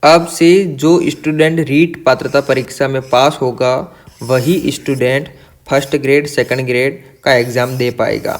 अब से जो स्टूडेंट रीट पात्रता परीक्षा में पास होगा वही student first grade second grade का एग्ज़ाम दे पाएगा।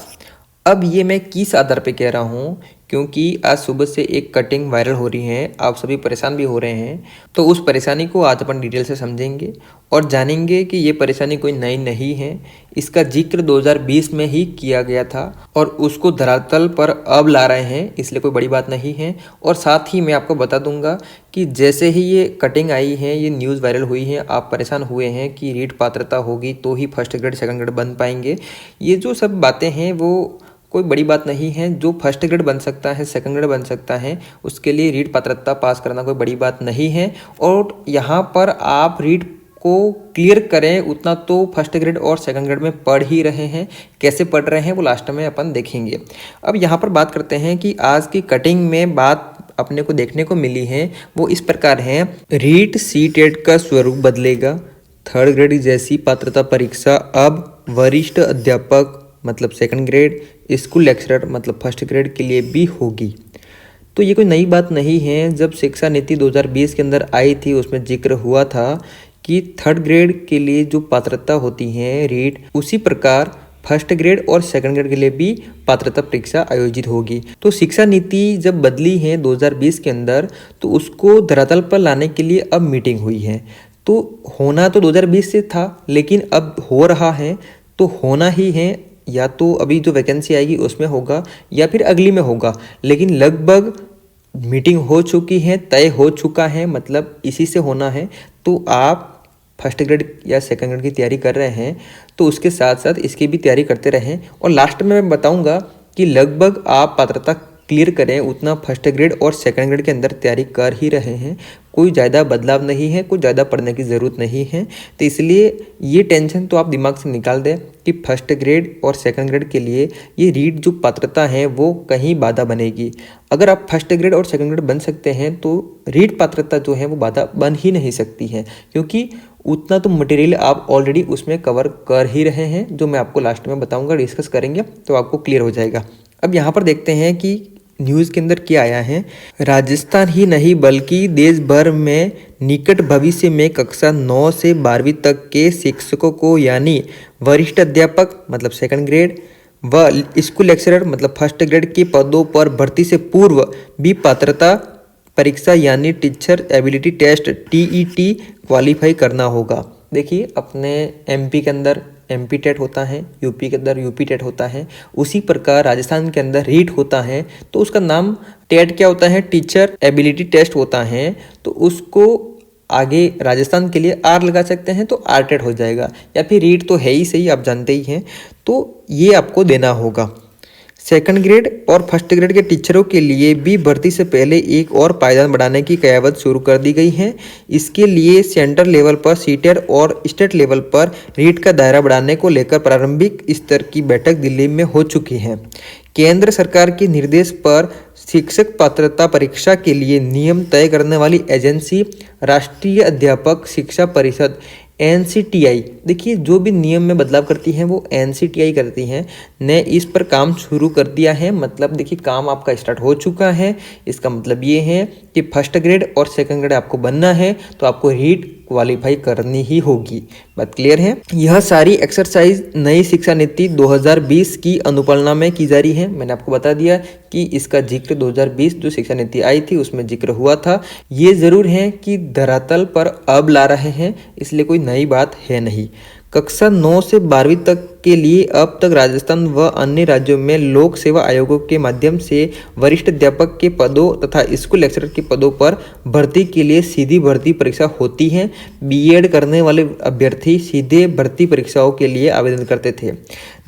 अब ये मैं किस आधार पे कह रहा हूँ, क्योंकि आज सुबह से एक कटिंग वायरल हो रही है, आप सभी परेशान भी हो रहे हैं। तो उस परेशानी को आज अपन डिटेल से समझेंगे और जानेंगे कि ये परेशानी कोई नई नहीं है। इसका जिक्र 2020 में ही किया गया था और उसको धरातल पर अब ला रहे हैं, इसलिए कोई बड़ी बात नहीं है। और साथ ही मैं आपको बता दूंगा कि जैसे ही ये कटिंग आई है, ये न्यूज़ वायरल हुई है, आप परेशान हुए हैं कि रीट पात्रता होगी तो ही फर्स्ट ग्रेड सेकंड ग्रेड बन पाएंगे। ये जो सब बातें हैं वो कोई बड़ी बात नहीं है। जो फर्स्ट ग्रेड बन सकता है, सेकंड ग्रेड बन सकता है, उसके लिए रीट पात्रता पास करना कोई बड़ी बात नहीं है। और यहाँ पर आप रीट को क्लियर करें उतना तो फर्स्ट ग्रेड और सेकंड ग्रेड में पढ़ ही रहे हैं। कैसे पढ़ रहे हैं वो लास्ट में अपन देखेंगे। अब यहाँ पर बात करते हैं कि आज की कटिंग में बात अपने को देखने को मिली है वो इस प्रकार है। रीट सी टेट का स्वरूप बदलेगा। थर्ड ग्रेड जैसी पात्रता परीक्षा अब वरिष्ठ अध्यापक मतलब सेकंड ग्रेड, स्कूल लेक्चरर मतलब फर्स्ट ग्रेड के लिए भी होगी। तो ये कोई नई बात नहीं है। जब शिक्षा नीति 2020 के अंदर आई थी उसमें जिक्र हुआ था कि थर्ड ग्रेड के लिए जो पात्रता होती है रीट, उसी प्रकार फर्स्ट ग्रेड और सेकंड ग्रेड के लिए भी पात्रता परीक्षा आयोजित होगी। तो शिक्षा नीति जब बदली है 2020 के अंदर, तो उसको धरातल पर लाने के लिए अब मीटिंग हुई है। तो होना तो 2020 से था, लेकिन अब हो रहा है तो होना ही है। या तो अभी जो वैकेंसी आएगी उसमें होगा या फिर अगली में होगा, लेकिन लगभग मीटिंग हो चुकी है, तय हो चुका है, मतलब इसी से होना है। तो आप फर्स्ट ग्रेड या सेकंड ग्रेड की तैयारी कर रहे हैं तो उसके साथ साथ इसकी भी तैयारी करते रहें। और लास्ट में मैं बताऊंगा कि लगभग आप पात्रता क्लियर करें उतना फर्स्ट ग्रेड और सेकंड ग्रेड के अंदर तैयारी कर ही रहे हैं। कोई ज़्यादा बदलाव नहीं है, कोई ज़्यादा पढ़ने की ज़रूरत नहीं है। तो इसलिए ये टेंशन तो आप दिमाग से निकाल दें कि फर्स्ट ग्रेड और सेकंड ग्रेड के लिए ये रीट जो पात्रता है वो कहीं बाधा बनेगी। अगर आप फर्स्ट ग्रेड और सेकंड ग्रेड बन सकते हैं तो रीट पात्रता जो है वो बाधा बन ही नहीं सकती है, क्योंकि उतना तो मटेरियल आप ऑलरेडी उसमें कवर कर ही रहे हैं। जो मैं आपको लास्ट में बताऊँगा, डिस्कस करेंगे तो आपको क्लियर हो जाएगा। अब यहाँ पर देखते हैं कि न्यूज़ के अंदर क्या आया है। राजस्थान ही नहीं बल्कि देश भर में निकट भविष्य में कक्षा 9 से 12वीं तक के शिक्षकों को यानी वरिष्ठ अध्यापक मतलब सेकंड ग्रेड व स्कूल लेक्चरर मतलब फर्स्ट ग्रेड के पदों पर भर्ती से पूर्व भी पात्रता परीक्षा यानी teacher ability test TET qualify करना होगा। देखिए, अपने MP के अंदर MP टेट होता है, यूपी के अंदर UP टेट होता है, उसी प्रकार राजस्थान के अंदर रीट होता है। तो उसका नाम टेट क्या होता है, टीचर एबिलिटी टेस्ट होता है। तो उसको आगे राजस्थान के लिए R लगा सकते हैं तो R टेट हो जाएगा, या फिर रीट तो है ही सही, आप जानते ही हैं। तो ये आपको देना होगा। सेकंड ग्रेड और फर्स्ट ग्रेड के टीचरों के लिए भी भर्ती से पहले एक और पायदान बढ़ाने की कयावत शुरू कर दी गई है। इसके लिए सेंटर लेवल पर सीटेट और स्टेट लेवल पर रीट का दायरा बढ़ाने को लेकर प्रारंभिक स्तर की बैठक दिल्ली में हो चुकी है। केंद्र सरकार के निर्देश पर शिक्षक पात्रता परीक्षा के लिए नियम तय करने वाली एजेंसी राष्ट्रीय अध्यापक शिक्षा परिषद NCTI, देखिए जो भी नियम में बदलाव करती हैं वो NCTI करती हैं, ने इस पर काम शुरू कर दिया है। मतलब देखिए, काम आपका स्टार्ट हो चुका है। इसका मतलब ये है कि फर्स्ट ग्रेड और सेकंड ग्रेड आपको बनना है तो आपको रीट क्वालिफाई करनी ही होगी। बात क्लियर है। यह सारी एक्सरसाइज नई शिक्षा नीति 2020 की अनुपालना में की जा रही है। मैंने आपको बता दिया कि इसका जिक्र 2020 जो शिक्षा नीति आई थी उसमें जिक्र हुआ था। ये जरूर है कि धरातल पर अब ला रहे हैं, इसलिए कोई नई बात है नहीं। कक्षा 9 से 12वीं तक के लिए अब तक राजस्थान व अन्य राज्यों में लोक सेवा आयोगों के माध्यम से वरिष्ठ अध्यापक के पदों तथा स्कूल लेक्चरर के पदों पर भर्ती के लिए सीधी भर्ती परीक्षा होती है। BEd करने वाले अभ्यर्थी सीधे भर्ती परीक्षाओं के लिए आवेदन करते थे।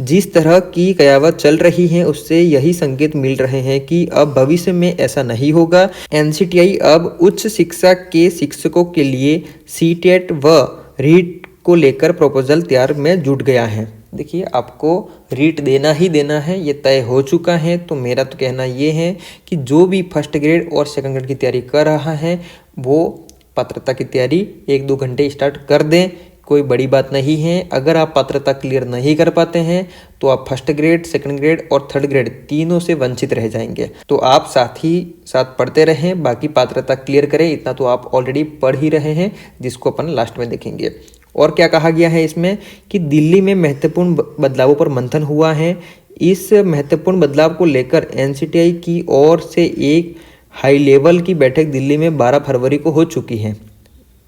जिस तरह की कयावत चल रही है उससे यही संकेत मिल रहे हैं कि अब भविष्य में ऐसा नहीं होगा। NCTI अब उच्च शिक्षा के शिक्षकों के लिए CTET व रीट को लेकर प्रपोजल तैयार में जुट गया है। देखिए, आपको रीट देना ही देना है, ये तय हो चुका है। तो मेरा तो कहना ये है कि जो भी फर्स्ट ग्रेड और सेकंड ग्रेड की तैयारी कर रहा है वो पात्रता की तैयारी 1-2 घंटे स्टार्ट कर दें, कोई बड़ी बात नहीं है। अगर आप पात्रता क्लियर नहीं कर पाते हैं तो आप फर्स्ट ग्रेड, सेकंड ग्रेड और थर्ड ग्रेड तीनों से वंचित रह जाएंगे। तो आप साथ ही साथ पढ़ते रहें, बाकी पात्रता क्लियर करें। इतना तो आप ऑलरेडी पढ़ ही रहे हैं, जिसको अपन लास्ट में देखेंगे। और क्या कहा गया है इसमें कि दिल्ली में महत्वपूर्ण बदलावों पर मंथन हुआ है। इस महत्वपूर्ण बदलाव को लेकर एनसीटीआई की ओर से एक हाई लेवल की बैठक दिल्ली में 12 फरवरी को हो चुकी है।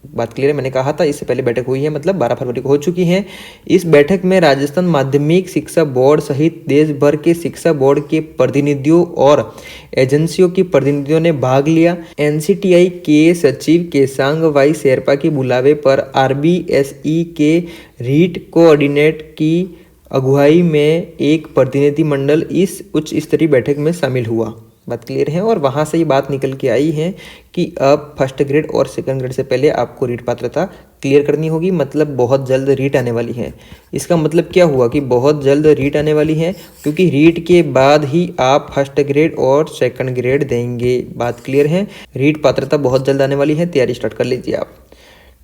बात क्लियर है, मैंने कहा था इससे पहले बैठक हुई है, मतलब 12 फरवरी को हो चुकी है। इस बैठक में राजस्थान माध्यमिक शिक्षा बोर्ड सहित देश भर के शिक्षा बोर्ड के प्रतिनिधियों और एजेंसियों के प्रतिनिधियों ने भाग लिया। एनसीटीआई के सचिव केसांग वाई शेरपा के बुलावे पर आरबीएसई के रीट कोऑर्डिनेट की अगुवाई में एक प्रतिनिधिमंडल इस उच्च स्तरीय बैठक में शामिल हुआ। बात क्लियर है। और वहाँ से ये बात निकल के आई है कि अब फर्स्ट ग्रेड और सेकंड ग्रेड से पहले आपको रीट पात्रता क्लियर करनी होगी, मतलब बहुत जल्द रीट आने वाली है। इसका मतलब क्या हुआ कि बहुत जल्द रीट आने वाली है, क्योंकि रीट के बाद ही आप फर्स्ट ग्रेड और सेकंड ग्रेड देंगे। बात क्लियर है। रीट पात्रता बहुत जल्द आने वाली है, तैयारी स्टार्ट कर लीजिए आप।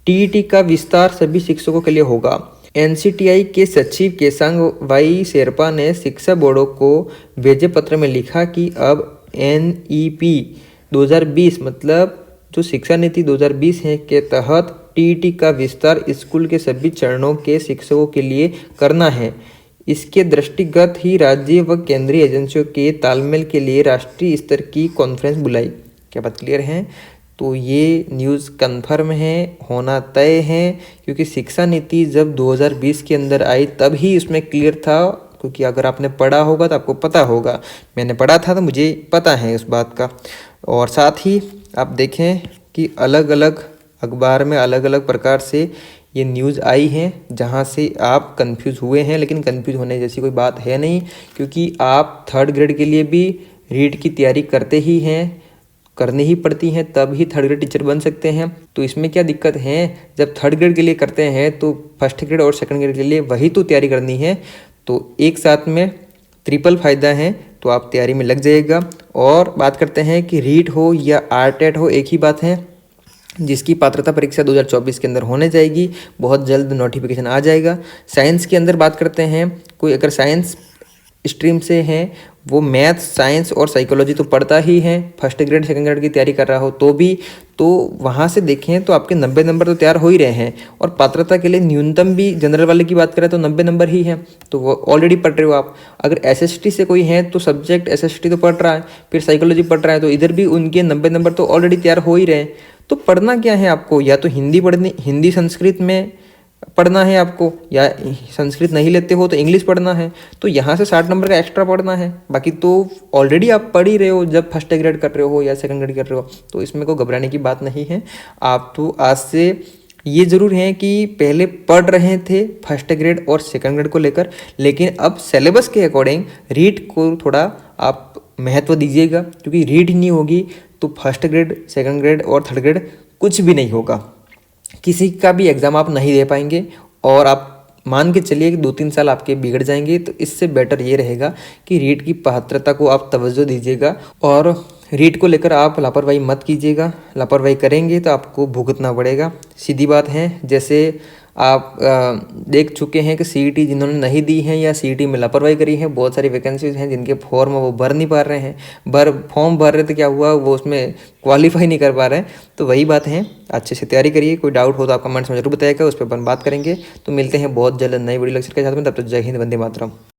टीईटी का विस्तार सभी शिक्षकों के लिए होगा। एनसीटीआई के सचिव केसांग वाई शेरपा ने शिक्षा बोर्डों को भेजे पत्र में लिखा कि अब एनईपी 2020 मतलब जो शिक्षा नीति 2020 है के तहत टीईटी का विस्तार स्कूल के सभी चरणों के शिक्षकों के लिए करना है। इसके दृष्टिगत ही राज्य व केंद्रीय एजेंसियों के तालमेल के लिए राष्ट्रीय स्तर की कॉन्फ्रेंस बुलाई। क्या बात क्लियर है? तो ये न्यूज़ कन्फर्म है, होना तय है, क्योंकि शिक्षा नीति जब 2020 के अंदर आई तब ही उसमें क्लियर था। क्योंकि अगर आपने पढ़ा होगा तो आपको पता होगा, मैंने पढ़ा था तो मुझे पता है उस बात का। और साथ ही आप देखें कि अलग अलग अखबार में अलग अलग प्रकार से ये न्यूज़ आई हैं, जहाँ से आप कंफ्यूज हुए हैं, लेकिन कंफ्यूज होने जैसी कोई बात है नहीं, क्योंकि आप थर्ड ग्रेड के लिए भी रीट की तैयारी करते ही हैं, करनी ही पड़ती हैं, तब ही थर्ड ग्रेड टीचर बन सकते हैं। तो इसमें क्या दिक्कत है? जब थर्ड ग्रेड के लिए करते हैं तो फर्स्ट ग्रेड और सेकंड ग्रेड के लिए वही तो तैयारी करनी है। तो एक साथ में ट्रिपल फायदा है, तो आप तैयारी में लग जाइएगा। और बात करते हैं कि रीट हो या आरटेट हो, एक ही बात है, जिसकी पात्रता परीक्षा 2024 के अंदर होने जाएगी। बहुत जल्द नोटिफिकेशन आ जाएगा। साइंस के अंदर बात करते हैं, कोई अगर साइंस स्ट्रीम से हैं वो मैथ, साइंस और साइकोलॉजी तो पढ़ता ही है, फर्स्ट ग्रेड सेकंड ग्रेड की तैयारी कर रहा हो तो भी, तो वहाँ से देखें तो आपके 90 नंबर तो तैयार हो ही रहे हैं। और पात्रता के लिए न्यूनतम भी जनरल वाले की बात करें तो 90 नंबर ही है, तो वो ऑलरेडी पढ़ रहे हो आप। अगर एसएसटी से कोई है तो सब्जेक्ट एसएसटी तो पढ़ रहा है, फिर साइकोलॉजी पढ़ रहा है, तो इधर भी उनके 90 नंबर तो ऑलरेडी तैयार हो ही रहे हैं। तो पढ़ना क्या है आपको? या तो हिंदी पढ़नी, हिंदी संस्कृत में पढ़ना है आपको, या संस्कृत नहीं लेते हो तो इंग्लिश पढ़ना है। तो यहाँ से 60 नंबर का एक्स्ट्रा पढ़ना है, बाकी तो ऑलरेडी आप पढ़ ही रहे हो जब फर्स्ट ग्रेड कर रहे हो या सेकंड ग्रेड कर रहे हो, तो इसमें कोई घबराने की बात नहीं है। आप तो आज से ये ज़रूर है कि पहले पढ़ रहे थे फर्स्ट ग्रेड और सेकंड ग्रेड को लेकर, लेकिन अब सिलेबस के अकॉर्डिंग रीट को थोड़ा आप महत्व दीजिएगा, क्योंकि रीट ही नहीं होगी तो फर्स्ट ग्रेड, सेकंड ग्रेड और थर्ड ग्रेड कुछ भी नहीं होगा। किसी का भी एग्ज़ाम आप नहीं दे पाएंगे, और आप मान के चलिए कि 2-3 साल आपके बिगड़ जाएंगे। तो इससे बेटर ये रहेगा कि रीट की पात्रता को आप तवज्जो दीजिएगा, और रीट को लेकर आप लापरवाही मत कीजिएगा। लापरवाही करेंगे तो आपको भुगतना पड़ेगा, सीधी बात है। जैसे आप देख चुके हैं कि सीईटी जिन्होंने नहीं दी है या सीईटी में लापरवाही करी है, बहुत सारी वैकेंसीज हैं जिनके फॉर्म वो भर नहीं पा रहे हैं, फॉर्म भर रहे तो क्या हुआ, वो उसमें क्वालिफाई नहीं कर पा रहे हैं। तो वही बात है, अच्छे से तैयारी करिए। कोई डाउट हो तो आप कमेंट्स में जरूर बताइएगा, उस पर अपन बात करेंगे। तो मिलते हैं बहुत जल्द नई वीडियो लेक्चर के साथ में, तब तक जय हिंद, वंदे मातरम।